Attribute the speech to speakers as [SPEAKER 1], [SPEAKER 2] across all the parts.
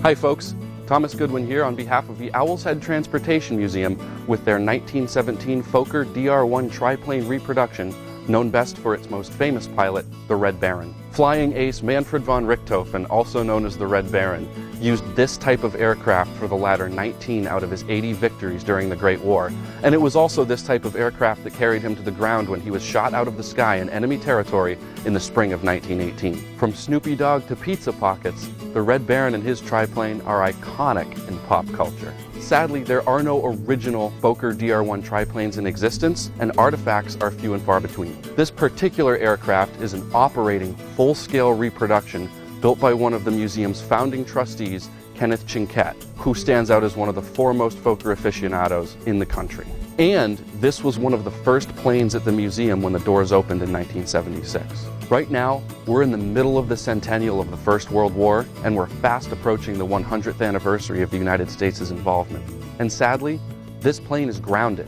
[SPEAKER 1] Hi folks, Thomas Goodwin here on behalf of the Owl's Head Transportation Museum with their 1917 Fokker Dr.I Triplane reproduction, known best for its most famous pilot, the Red Baron. Flying ace Manfred von Richthofen, also known as the Red Baron, used this type of aircraft for the latter 19 out of his 80 victories during the Great War, and it was also this type of aircraft that carried him to the ground when he was shot out of the sky in enemy territory in the spring of 1918. From Snoopy Dogg to Pizza Pockets, the Red Baron and his triplane are iconic in pop culture. Sadly, there are no original Fokker Dr.I triplanes in existence, and artifacts are few and far between. This particular aircraft is an operating, full-scale reproduction built by one of the museum's founding trustees, Kenneth Chinquette, who stands out as one of the foremost Fokker aficionados in the country. And this was one of the first planes at the museum when the doors opened in 1976. Right now, we're in the middle of the centennial of the First World War, and we're fast approaching the 100th anniversary of the United States' involvement. And sadly, this plane is grounded.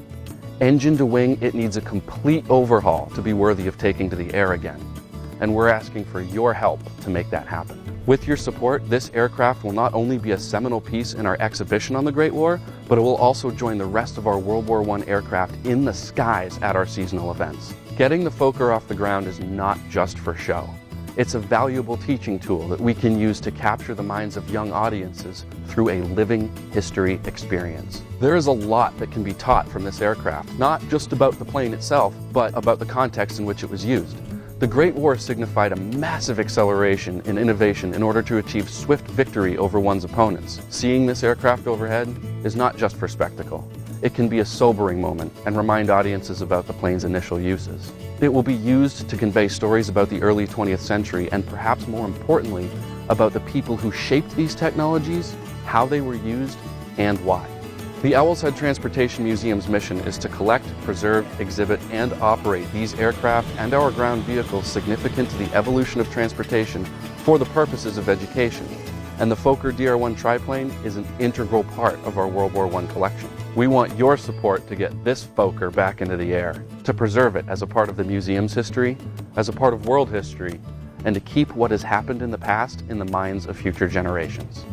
[SPEAKER 1] Engine to wing, it needs a complete overhaul to be worthy of taking to the air again. And we're asking for your help to make that happen. With your support, this aircraft will not only be a seminal piece in our exhibition on the Great War, but it will also join the rest of our World War I aircraft in the skies at our seasonal events. Getting the Fokker off the ground is not just for show. It's a valuable teaching tool that we can use to capture the minds of young audiences through a living history experience. There is a lot that can be taught from this aircraft, not just about the plane itself, but about the context in which it was used. The Great War signified a massive acceleration in innovation in order to achieve swift victory over one's opponents. Seeing this aircraft overhead is not just for spectacle. It can be a sobering moment and remind audiences about the plane's initial uses. It will be used to convey stories about the early 20th century and perhaps more importantly, about the people who shaped these technologies, how they were used, and why. The Owl's Head Transportation Museum's mission is to collect, preserve, exhibit, and operate these aircraft and our ground vehicles significant to the evolution of transportation for the purposes of education. And the Fokker Dr.I triplane is an integral part of our World War I collection. We want your support to get this Fokker back into the air, to preserve it as a part of the museum's history, as a part of world history, and to keep what has happened in the past in the minds of future generations.